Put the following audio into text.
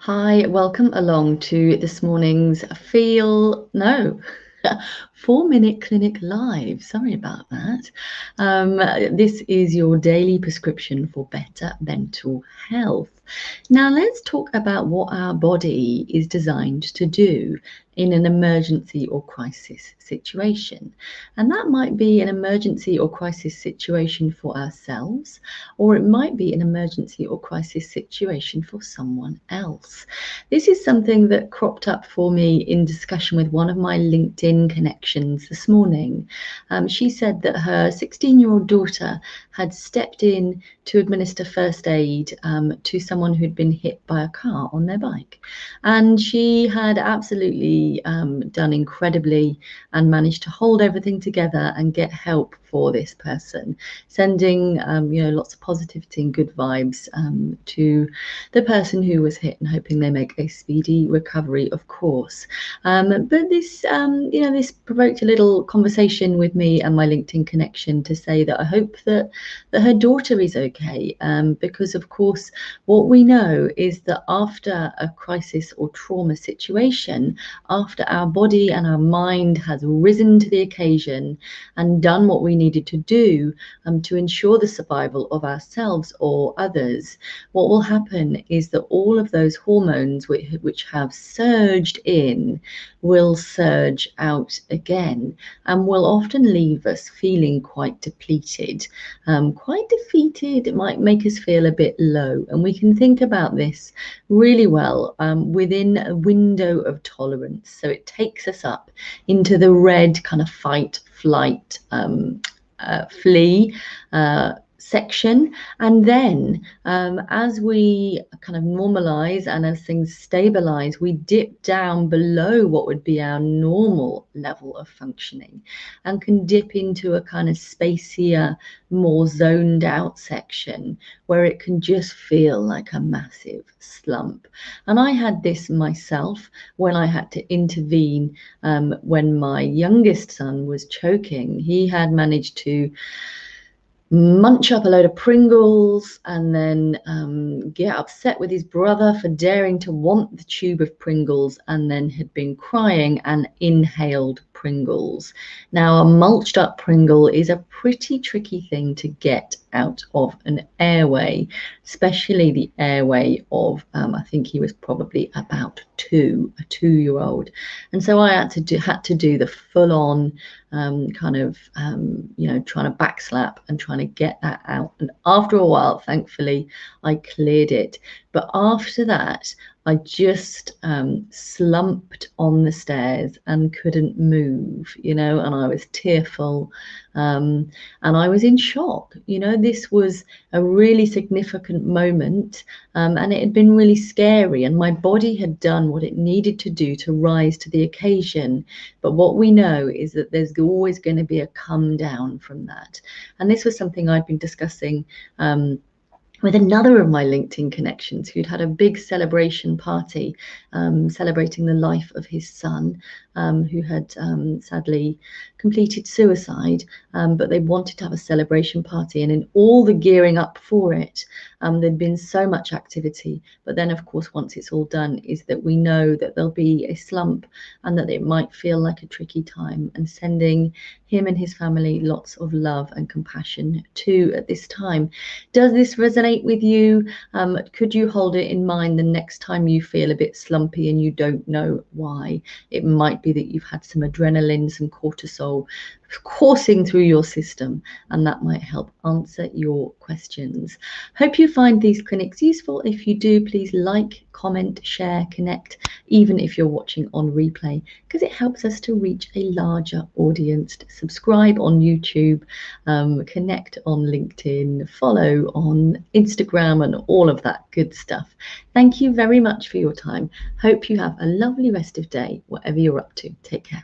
Hi, welcome along to this morning's 4-minute clinic live. Sorry about that. This is your daily prescription for better mental health. Now, let's talk about what our body is designed to do in an emergency or crisis situation. And that might be an emergency or crisis situation for ourselves, or it might be an emergency or crisis situation for someone else. This is something that cropped up for me in discussion with one of my LinkedIn connections this morning. She said that her 16-year-old daughter had stepped in to administer first aid to someone who'd been hit by a car on their bike. And she had absolutely done incredibly and managed to hold everything together and get help for this person, sending lots of positivity and good vibes to the person who was hit and hoping they make a speedy recovery, of course. But this this provoked a little conversation with me and my LinkedIn connection to say that I hope that her daughter is okay, because of course what we know is that after a crisis or trauma situation, after our body and our mind has risen to the occasion and done what we needed to do to ensure the survival of ourselves or others, what will happen is that all of those hormones which have surged in will surge out again and will often leave us feeling quite depleted, quite defeated. It might make us feel a bit low, and we can think about this really well within a window of tolerance. So it takes us up into the red kind of fight, flight, flee section, and then as we kind of normalize and as things stabilize, we dip down below what would be our normal level of functioning and can dip into a kind of spacier, more zoned out section where it can just feel like a massive slump. And I had this myself when I had to intervene when my youngest son was choking. He had managed to munch up a load of Pringles and then get upset with his brother for daring to want the tube of Pringles, and then had been crying and inhaled Pringles. Now, a mulched up Pringle is a pretty tricky thing to get out of an airway, especially the airway of, I think he was probably about a 2-year-old. And so I had to do the full-on trying to backslap and trying to get that out. And after a while, thankfully, I cleared it. But after that, I just slumped on the stairs and couldn't move, and I was tearful and I was in shock. This was a really significant moment and it had been really scary, and my body had done what it needed to do to rise to the occasion. But what we know is that there's always going to be a come down from that. And this was something I'd been discussing with another of my LinkedIn connections who'd had a big celebration party celebrating the life of his son, who had sadly completed suicide, but they wanted to have a celebration party, and in all the gearing up for it, there'd been so much activity. But then, of course, once it's all done, is that we know that there'll be a slump and that it might feel like a tricky time, and sending him and his family lots of love and compassion too at this time. Does this resonate with you? Could you hold it in mind the next time you feel a bit slumpy and you don't know why? It might be that you've had some adrenaline, some cortisol coursing through your system, and that might help answer your questions. Hope you find these clinics useful. If you do, please like, comment, share, connect, even if you're watching on replay, because it helps us to reach a larger audience. Subscribe on YouTube, connect on LinkedIn, follow on Instagram, and all of that good stuff. Thank you very much for your time. Hope you have a lovely rest of day, whatever you're up to. Take care.